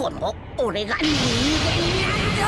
この俺が人間なんだ。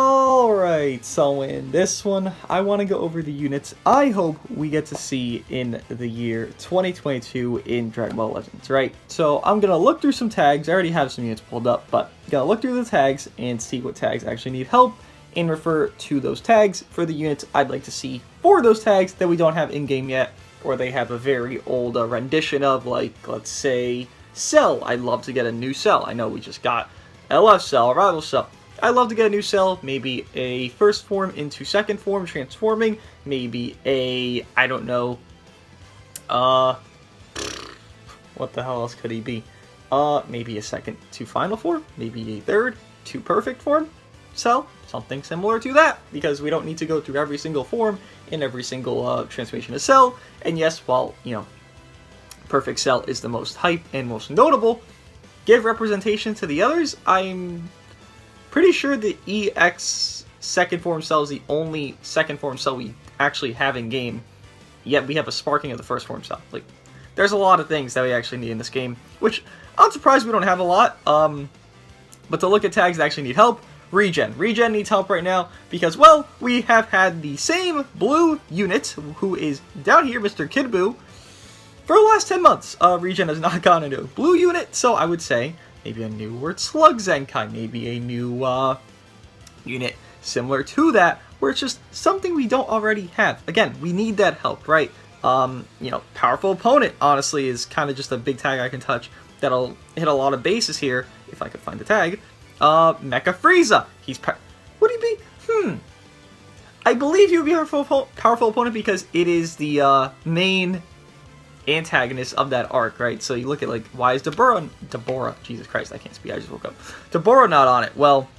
Alright, so in this one, I want to go over the units I hope we get to see in the year 2022 in Dragon Ball Legends, right? So I'm going to look through some tags. I already have some units pulled up, but I'm going to look through the tags and see what tags actually need help and refer to those tags for the units I'd like to see for those tags that we don't have in-game yet, or they have a very old rendition of, like, let's say, Cell. I'd love to get a new Cell. I know we just got LF Cell, Rival Cell. I'd love to get a new Cell, maybe a first form into second form, transforming, maybe a, I don't know, what the hell else could he be? Maybe a second to final form, maybe a third to perfect form Cell, something similar to that, because we don't need to go through every single form in every single transformation of Cell, and yes, while, you know, perfect Cell is the most hype and most notable, give representation to the others. I'm pretty sure the EX second form Cell is the only second form Cell we actually have in game, yet we have a sparking of the first form Cell. Like, there's a lot of things that we actually need in this game, which I'm surprised we don't have a lot. But to look at tags that actually need help, Regen. Regen needs help right now because, well, we have had the same blue unit, who is down here, Mr. Kid Buu, for the last 10 months. Regen has not gone into a blue unit, so I would say maybe a new Word Slug Zenkai, maybe a new unit similar to that, where it's just something we don't already have. Again, we need that help, right? You know, Powerful Opponent, honestly, is kind of just a big tag I can touch that'll hit a lot of bases here, if I could find the tag. Mecha Frieza. Would he be? I believe he would be a powerful opponent because it is the main antagonist of that arc, right? So you look at, like, why is Deborah, Jesus Christ, I can't speak, I just woke up. Deborah not on it? Well,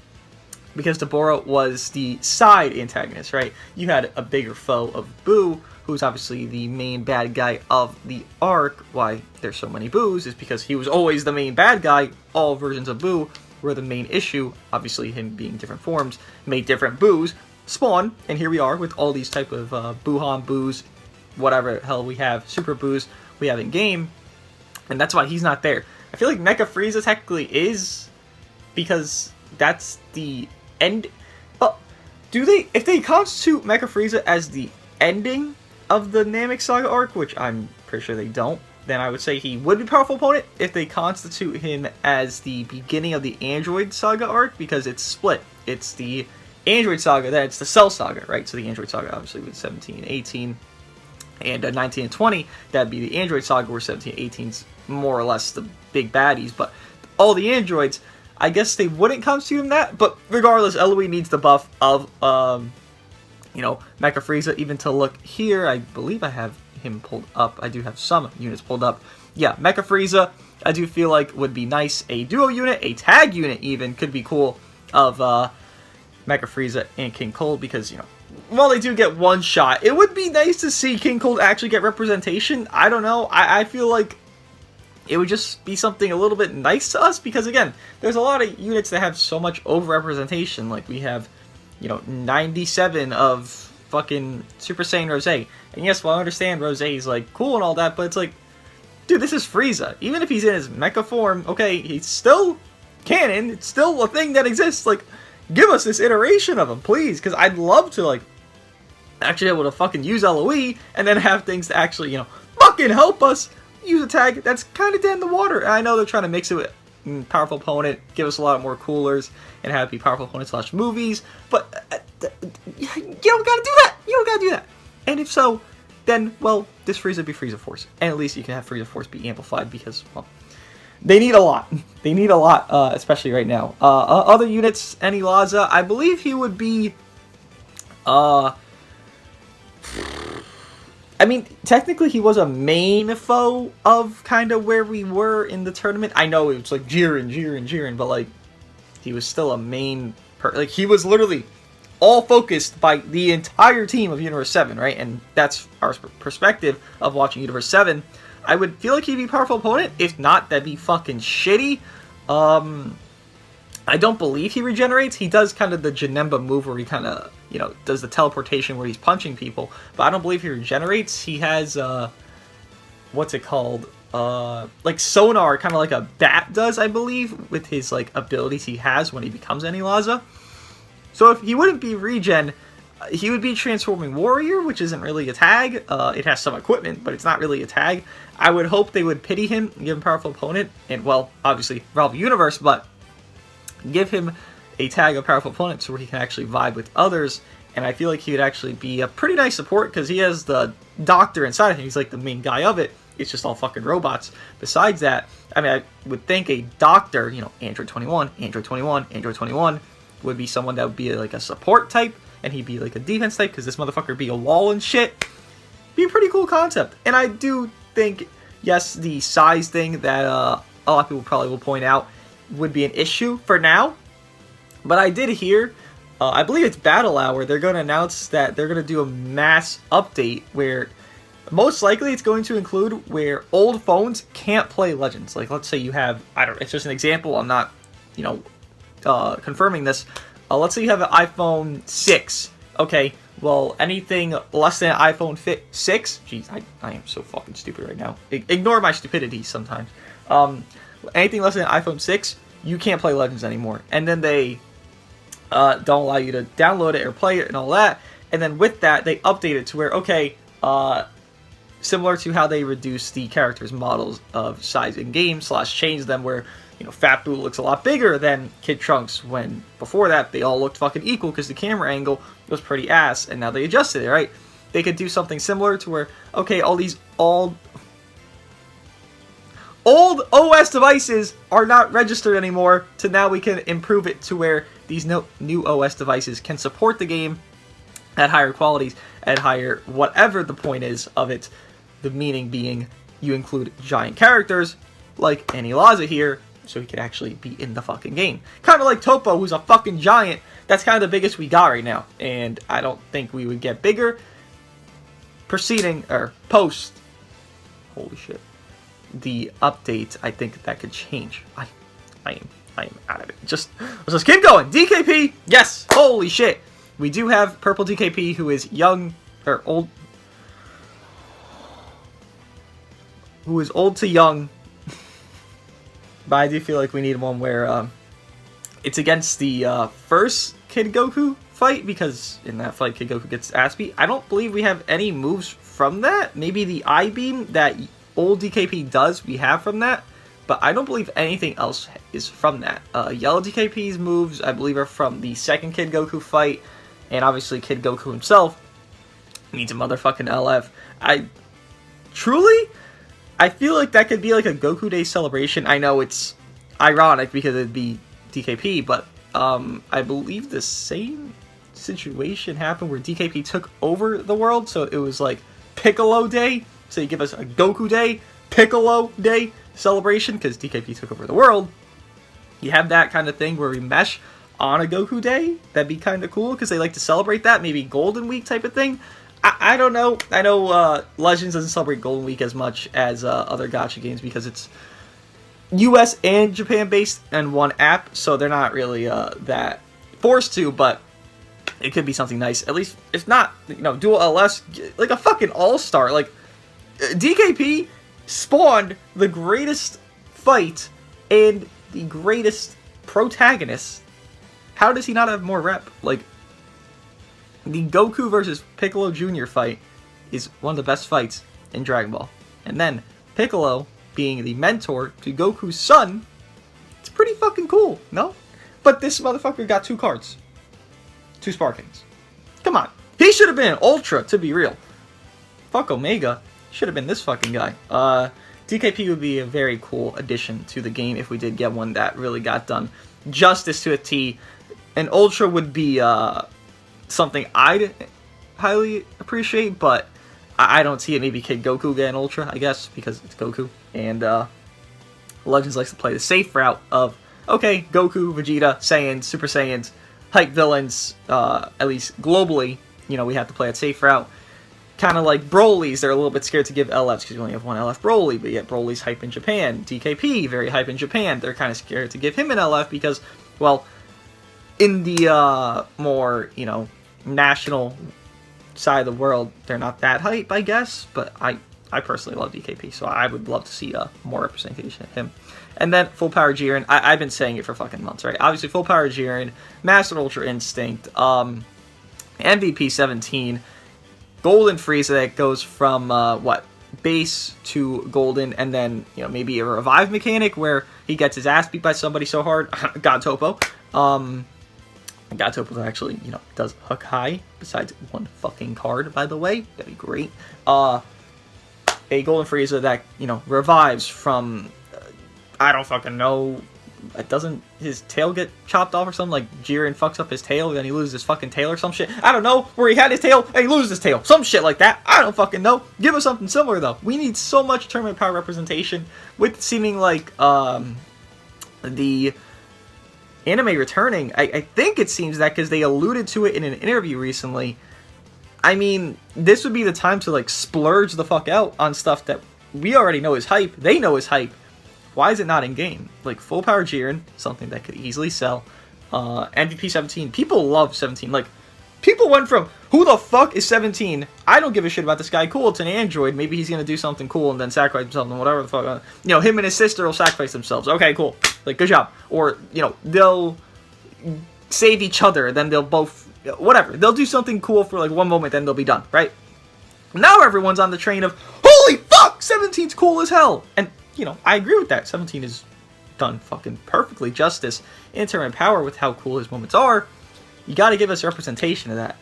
because Deborah was the side antagonist, right? You had a bigger foe of Buu, who's obviously the main bad guy of the arc. Why there's so many Buus is because he was always the main bad guy. All versions of Buu were the main issue. Obviously, him being different forms made different Buus spawn, and here we are with all these type of Buuhan Buus, whatever the hell we have, Super Buus we have in game, and that's why he's not there. I feel like Mecha Frieza technically is, because that's the end. Well, if they constitute Mecha Frieza as the ending of the Namek Saga arc, which I'm pretty sure they don't, then I would say he would be a powerful opponent. If they constitute him as the beginning of the Android Saga arc, because it's split. It's the Android Saga, then it's the Cell Saga, right? So the Android Saga obviously with 17, 18, and 19 and 20, that'd be the Android Saga, where 17 and 18's more or less the big baddies, but all the androids, I guess they wouldn't constitute him that, but regardless, LOE needs the buff of, you know, Mecha Frieza. Even to look here, I believe I have him pulled up. I do have some units pulled up. Yeah, Mecha Frieza, I do feel like would be nice. A duo unit, a tag unit even, could be cool of Mecha Frieza and King Cold, because, you know, while they do get one shot, it would be nice to see King Cold actually get representation. I don't know. I feel like it would just be something a little bit nice to us, because, again, there's a lot of units that have so much over-representation. Like, we have, you know, 97 of fucking Super Saiyan Rose. And yes, well, I understand Rose is, like, cool and all that, but it's like, dude, this is Frieza. Even if he's in his mecha form, okay, he's still canon. It's still a thing that exists. Like, give us this iteration of him, please, because I'd love to, like, actually able to fucking use LOE and then have things to actually, you know, fucking help us use a tag that's kind of dead in the water. And I know they're trying to mix it with powerful opponent, give us a lot more coolers, and have it be powerful opponent / movies, but you don't gotta do that. You don't gotta do that. And if so, then, well, this Frieza be Frieza Force, and at least you can have Frieza Force be amplified, because, well, they need a lot. They need a lot, especially right now. Other units, Any Laza, I believe he would be, I mean, technically he was a main foe of kind of where we were in the tournament. I know it was like Jiren, but, like, he was still a main, like, he was literally all focused by the entire team of Universe 7, right? And that's our perspective of watching Universe 7. I would feel like he'd be a powerful opponent. If not, that'd be fucking shitty. I don't believe he regenerates. He does kind of the Janemba move where he kind of, you know, does the teleportation where he's punching people. But I don't believe he regenerates. He has, what's it called? like sonar, kind of like a bat does, I believe, with his like abilities he has when he becomes any Laza. So if he wouldn't be regen, he would be transforming warrior, which isn't really a tag. It has some equipment, but it's not really a tag. I would hope they would pity him, give him a powerful opponent, and well, obviously Revolve Universe, but give him a tag of powerful opponents where he can actually vibe with others. And I feel like he would actually be a pretty nice support because he has the doctor inside of him. He's like the main guy of it. It's just all fucking robots. Besides that, I mean, I would think a doctor, you know, Android 21, Android 21, Android 21, would be someone that would be like a support type, and he'd be like a defense type because this motherfucker would be a wall and shit. Be a pretty cool concept. And I do think, yes, the size thing that a lot of people probably will point out would be an issue for now. But I did hear, I believe it's Battle Hour, they're going to announce that they're going to do a mass update where most likely it's going to include where old phones can't play Legends. Like, let's say you have, I don't know, it's just an example, I'm not, you know, confirming this. Let's say you have an iPhone 6. Okay, well, anything less than an iPhone 6, jeez, I am so fucking stupid right now. Ignore my stupidity sometimes. Anything less than an iPhone 6, you can't play Legends anymore. And then they don't allow you to download it or play it and all that. And then with that, they update it to where, okay, similar to how they reduce the characters' models of size in game / change them where, you know, Fat Boo looks a lot bigger than Kid Trunks when before that they all looked fucking equal because the camera angle was pretty ass, and now they adjusted it, right? They could do something similar to where, okay, all these old OS devices are not registered anymore, to now we can improve it to where these new OS devices can support the game at higher qualities, at higher whatever the point is of it. The meaning being you include giant characters like Annie Laza here, so he could actually be in the fucking game. Kind of like Topo, who's a fucking giant. That's kind of the biggest we got right now, and I don't think we would get bigger. Proceeding, or post, holy shit, the update, I think that could change. I am out of it. Just, let's just keep going. DKP, yes, holy shit. We do have Purple DKP, who is young, or old, who is old to young, but I do feel like we need one where it's against the first Kid Goku fight, because in that fight Kid Goku gets ass beat. I don't believe we have any moves from that. Maybe the I-beam that old DKP does, we have from that, but I don't believe anything else is from that. Yellow DKP's moves, I believe, are from the second Kid Goku fight, and obviously Kid Goku himself needs a motherfucking LF. I feel like that could be like a Goku Day celebration. I know it's ironic because it'd be DKP, but I believe the same situation happened where DKP took over the world, so it was like Piccolo Day. So you give us a Goku Day, Piccolo Day celebration because DKP took over the world. You have that kind of thing where we mesh on a Goku Day. That'd be kind of cool because they like to celebrate that. Maybe Golden Week type of thing. I don't know. I know Legends doesn't celebrate Golden Week as much as other gacha games because it's US and Japan based and one app, so they're not really that forced to, but it could be something nice. At least, if not, you know, dual LS, like a fucking all-star. Like, DKP spawned the greatest fight and the greatest protagonist. How does he not have more rep? Like, the Goku versus Piccolo Jr. fight is one of the best fights in Dragon Ball. And then Piccolo being the mentor to Goku's son, it's pretty fucking cool, no? But this motherfucker got 2 cards. 2 Sparkings. Come on. He should have been an Ultra, to be real. Fuck Omega. Should have been this fucking guy. DKP would be a very cool addition to the game if we did get one that really got done justice to a T. An Ultra would be something I'd highly appreciate, but I don't see it. Maybe Kid Goku get an Ultra, I guess, because it's Goku. And Legends likes to play the safe route of, okay, Goku, Vegeta, Saiyans, Super Saiyans, hype villains, at least globally, you know, we have to play a safe route. Kind of like Broly's, they're a little bit scared to give LFs because you only have one LF Broly, but yet Broly's hype in Japan. DKP, very hype in Japan. They're kind of scared to give him an LF because, well, in the more, you know, national side of the world, they're not that hype, I guess, but I I personally love DKP, so I would love to see more representation of him. And then Full Power Jiren, I've been saying it for fucking months, right? Obviously, Full Power Jiren, Master Ultra Instinct, MVP 17, Golden Frieza that goes from, base to golden, and then, maybe a revive mechanic where he gets his ass beat by somebody so hard. God Topo. God Topo actually, does hook high, besides one fucking card, by the way. That'd be great. A Golden Frieza that, revives from, I don't fucking know, doesn't his tail get chopped off or something? Like, Jiren fucks up his tail, then he loses his fucking tail or some shit. I don't know, where he had his tail, and he loses his tail. Some shit like that. I don't fucking know. Give us something similar, though. We need so much tournament power representation, with seeming like, the anime returning. I think it seems that because they alluded to it in an interview recently. I mean, this would be the time to, like, splurge the fuck out on stuff that we already know is hype. They know is hype. Why is it not in game? Like, Full Power Jiren, something that could easily sell. MVP 17. People love 17. Like, people went from, who the fuck is 17? I don't give a shit about this guy. Cool, it's an android. Maybe he's gonna do something cool and then sacrifice himself and whatever the fuck. Him and his sister will sacrifice themselves. Okay, cool. Like, good job. Or, they'll save each other. Then they'll both, whatever. They'll do something cool for, like, one moment, then they'll be done, right? Now everyone's on the train of, holy fuck, 17's cool as hell. And, I agree with that. 17 is done fucking perfectly justice in terms of power with how cool his moments are. You gotta give us representation of that.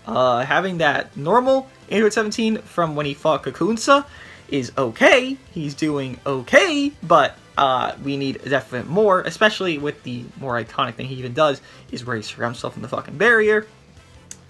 Having that normal Android 17 from when he fought Kakunsa is okay. He's doing okay, but we need definitely more, especially with the more iconic thing he even does, is where he surrounds himself in the fucking barrier,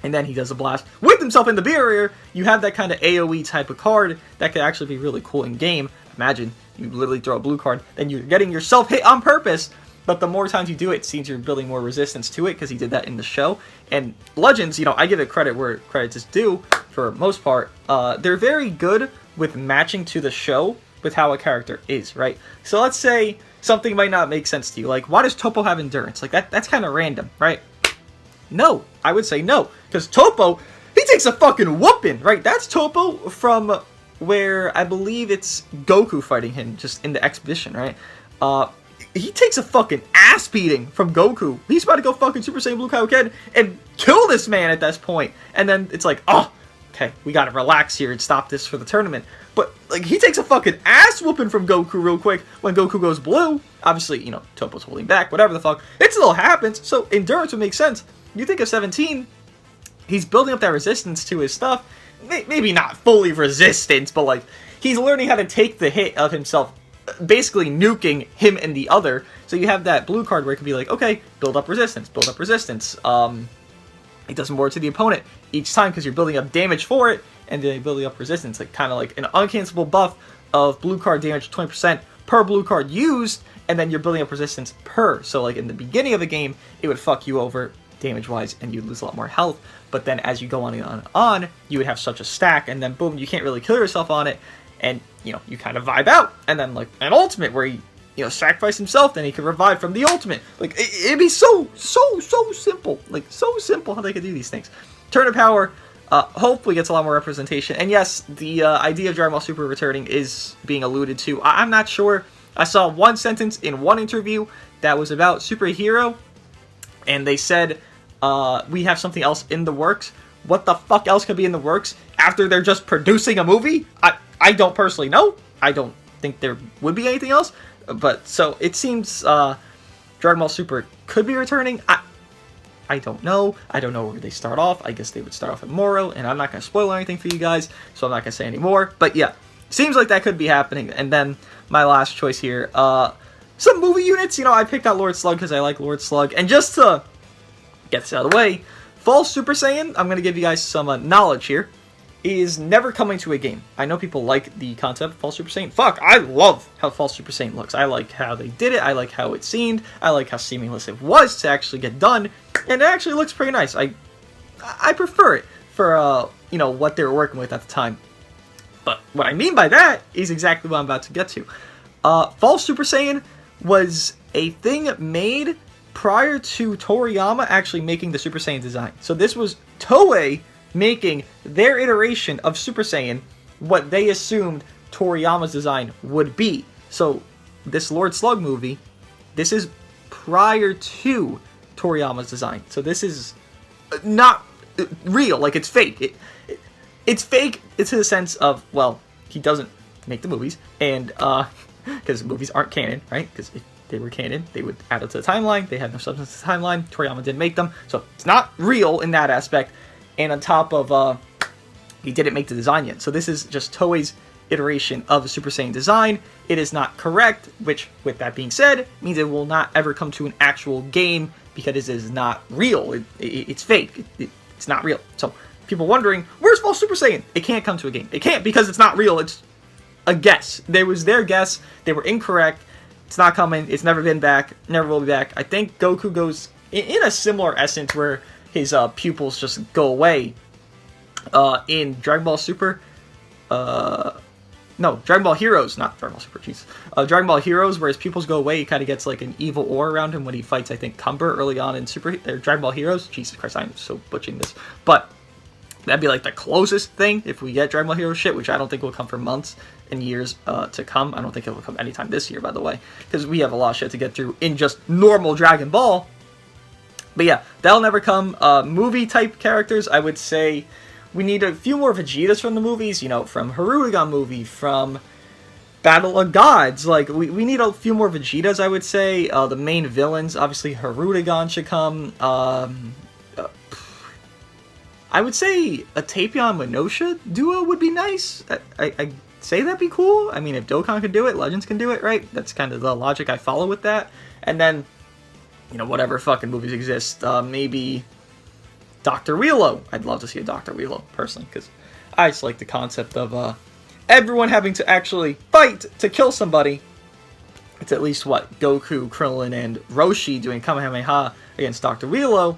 and then he does a blast with himself in the barrier. You have that kind of AoE type of card that could actually be really cool in game. Imagine you literally throw a blue card, then you're getting yourself hit on purpose, but the more times you do it, it seems you're building more resistance to it, because he did that in the show. And Legends, I give it credit where credit is due, for most part. They're very good with matching to the show with how a character is, right? So let's say something might not make sense to you, like, why does Topo have endurance? Like, that's kind of random, right? No, I would say no, because Topo, he takes a fucking whooping, right? That's Topo from where I believe it's Goku fighting him just in the exhibition, right? He takes a fucking ass beating from Goku. He's about to go fucking Super Saiyan Blue Kaioken and kill this man at this point. And then it's like, oh, okay, we gotta relax here and stop this for the tournament. But, like, he takes a fucking ass whooping from Goku real quick when Goku goes blue. Obviously, Topo's holding back, whatever the fuck. It still happens, so endurance would make sense. You think of 17, he's building up that resistance to his stuff. Maybe not fully resistance, but, like, he's learning how to take the hit of himself, basically nuking him and the other. So you have that blue card where it can be like, okay, build up resistance, build up resistance. It does more to the opponent each time because you're building up damage for it, and then building up resistance, like kind of like an uncancelable buff of blue card damage 20% per blue card used, and then you're building up resistance per. So like in the beginning of the game, it would fuck you over damage-wise, and you'd lose a lot more health. But then as you go on and on, you would have such a stack, and then boom, you can't really kill yourself on it, and you kind of vibe out. And then like an ultimate where he sacrifice himself, then he could revive from the ultimate. Like it'd be so simple, like so simple how they could do these things. Turn of Power hopefully gets a lot more representation. And yes, the idea of Dragon Ball Super returning is being alluded to. I'm not sure. I saw one sentence in one interview that was about Superhero, and they said we have something else in the works. What the fuck else could be in the works after they're just producing a movie? I don't personally know. I don't think there would be anything else. But so it seems Dragon Ball Super could be returning. I don't know. I don't know where they start off. I guess they would start off at Moro, and I'm not going to spoil anything for you guys, so I'm not going to say any more. But yeah, seems like that could be happening. And then my last choice here, some movie units. I picked out Lord Slug because I like Lord Slug. And just to get this out of the way, False Super Saiyan, I'm going to give you guys some knowledge here, is never coming to a game. I know people like the concept of False Super Saiyan. Fuck, I love how False Super Saiyan looks. I like how they did it. I like how it seemed. I like how seamless it was to actually get done. And it actually looks pretty nice. I prefer it for, what they were working with at the time. But what I mean by that is exactly what I'm about to get to. False Super Saiyan was a thing made prior to Toriyama actually making the Super Saiyan design. So this was Toei making their iteration of Super Saiyan, what they assumed Toriyama's design would be. So this Lord Slug movie, this is prior to Toriyama's design. So this is not real, like it's fake. It's fake to the sense of, well, he doesn't make the movies, and because movies aren't canon, right? Because if they were canon, they would add it to the timeline. They had no substance to the timeline. Toriyama didn't make them, so it's not real in that aspect. And on top of, he didn't make the design yet. So this is just Toei's iteration of the Super Saiyan design. It is not correct, which, with that being said, means it will not ever come to an actual game because it is not real. It's fake. It's not real. So people wondering, where's Full Super Saiyan? It can't come to a game. It can't because it's not real. It's a guess. There was their guess. They were incorrect. It's not coming. It's never been back. Never will be back. I think Goku goes in a similar essence where his pupils just go away in Dragon Ball Super. No, Dragon Ball Heroes, not Dragon Ball Super, jeez. Dragon Ball Heroes, where his pupils go away, he kind of gets like an evil aura around him when he fights, I think, Cumber early on in Dragon Ball Heroes. Jesus Christ, I'm so butchering this. But that'd be like the closest thing if we get Dragon Ball Heroes shit, which I don't think will come for months and years to come. I don't think it will come anytime this year, by the way, because we have a lot of shit to get through in just normal Dragon Ball. But yeah, that'll never come. Movie-type characters, I would say we need a few more Vegetas from the movies, you know, from Harudagon movie, from Battle of Gods. Like, we need a few more Vegetas, I would say. The main villains, obviously, Harudagon should come. I would say a Tapion-Minosha duo would be nice. I say that'd be cool. I mean, if Dokkan can do it, Legends can do it, right? That's kind of the logic I follow with that. And then, you know, whatever fucking movies exist, maybe Dr. Wheelo. I'd love to see a Dr. Wheelo, personally, because I just like the concept of everyone having to actually fight to kill somebody. It's at least what Goku, Krillin, and Roshi doing Kamehameha against Dr. Wheelo.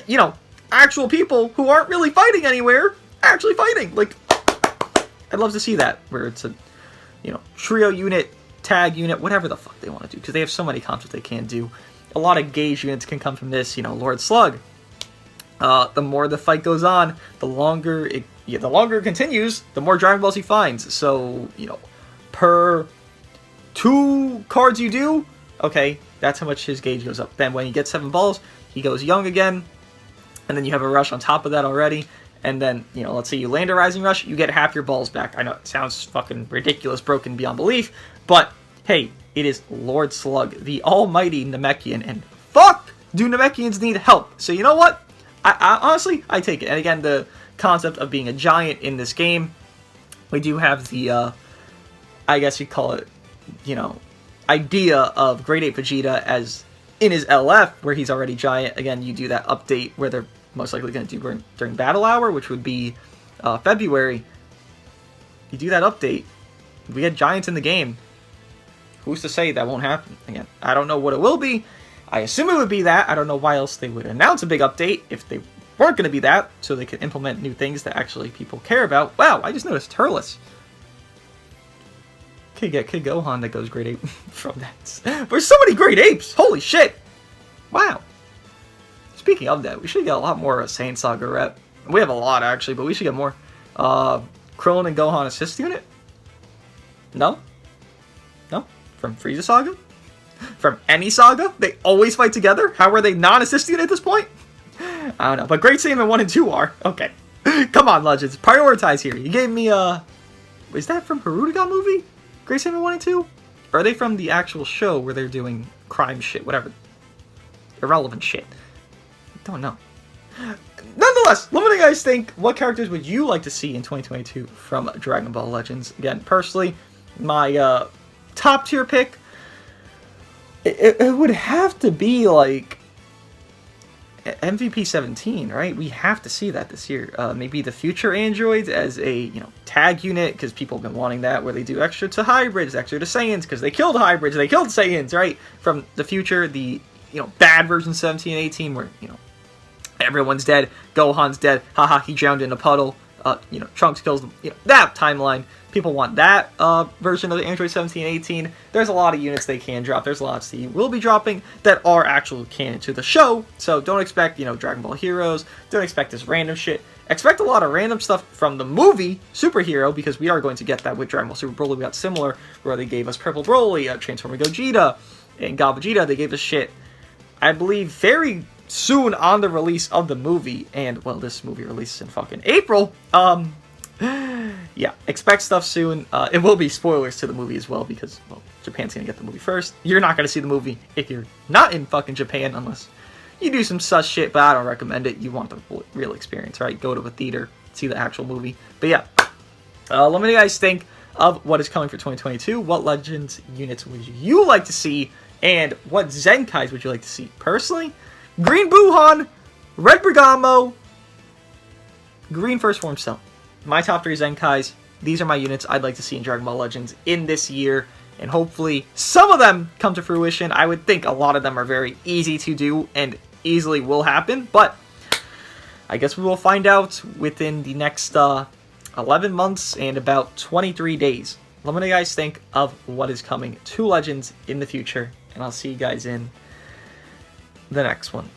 You know, actual people who aren't really fighting anywhere, actually fighting. Like, I'd love to see that, where it's a, you know, trio unit, tag unit, whatever the fuck they want to do, because they have so many concepts they can do. A lot of gauge units can come from this, you know, Lord Slug. The more the fight goes on, the longer it continues, the more Dragon Balls he finds. So, you know, per 2 cards you do, okay, that's how much his gauge goes up. Then when he gets 7 balls, he goes young again, and then you have a rush on top of that already. And then, you know, let's say you land a Rising Rush, you get half your balls back. I know it sounds fucking ridiculous, broken beyond belief, but hey, it is Lord Slug, the almighty Namekian, and fuck, do Namekians need help? So you know what? I honestly, I take it. And again, the concept of being a giant in this game, we do have the, I guess you'd call it, you know, idea of Grade 8 Vegeta as in his LF, where he's already giant. Again, you do that update where they're most likely going to do during Battle Hour, which would be February. You do that update, we get giants in the game. Who's to say that won't happen? Again, I don't know what it will be. I assume it would be that. I don't know why else they would announce a big update if they weren't going to be that, so they could implement new things that actually people care about. Wow, I just noticed Turles. Could get Kid Gohan that goes Grade 8 from that. There's so many Grade 8s! Holy shit! Wow. Speaking of that, we should get a lot more Saiyan Saga rep. We have a lot, actually, but we should get more. Krillin and Gohan assist unit? No? No? From Frieza Saga? From any saga? They always fight together? How are they non-assist unit at this point? I don't know, but Great Saiyaman 1 and 2 are. Okay. Come on, Legends. Prioritize here. You gave me, is that from Harudagon movie? Great Saiyaman 1 and 2? Or are they from the actual show where they're doing crime shit, whatever? Irrelevant shit. Don't know. Nonetheless, let me know what you guys think. What characters would you like to see in 2022 from Dragon Ball Legends? Again, personally, my top tier pick, it would have to be like MVP 17, right? We have to see that this year. Maybe the future androids as a, you know, tag unit, because people have been wanting that, where they do extra to hybrids, extra to Saiyans, because they killed hybrids, they killed Saiyans, right? From the future, the, you know, bad version 17 and 18, where, you know, everyone's dead, Gohan's dead, haha, he drowned in a puddle, you know, Trunks kills them, you know, that timeline. People want that version of the Android 17 and 18. There's a lot of units they can drop. There's lots they will be dropping that are actual canon to the show. So don't expect, you know, Dragon Ball Heroes. Don't expect this random shit. expect a lot of random stuff from the movie Superhero, because we are going to get that with Dragon Ball Super Broly. We got similar, where they gave us Purple Broly, Transforming Gogeta, and God Vegeta. They gave us shit, I believe, very soon on the release of the movie. And, well, this movie releases in fucking April. Yeah, expect stuff soon. It will be spoilers to the movie as well, because, well, Japan's gonna get the movie first. You're not gonna see the movie if you're not in fucking Japan, unless you do some sus shit, but I don't recommend it. You want the real experience, right? Go to a theater, see the actual movie. But yeah, let me know what you guys think of what is coming for 2022. What Legends units would you like to see, and what Zenkais would you like to see? Personally, Green Buhan, Red Bergamo, Green First Form Cell. My top 3 Zenkais. These are my units I'd like to see in Dragon Ball Legends in this year, and hopefully some of them come to fruition. I would think a lot of them are very easy to do and easily will happen, but I guess we will find out within the next 11 months and about 23 days. Let me know what you guys think of what is coming to Legends in the future, and I'll see you guys in the next one.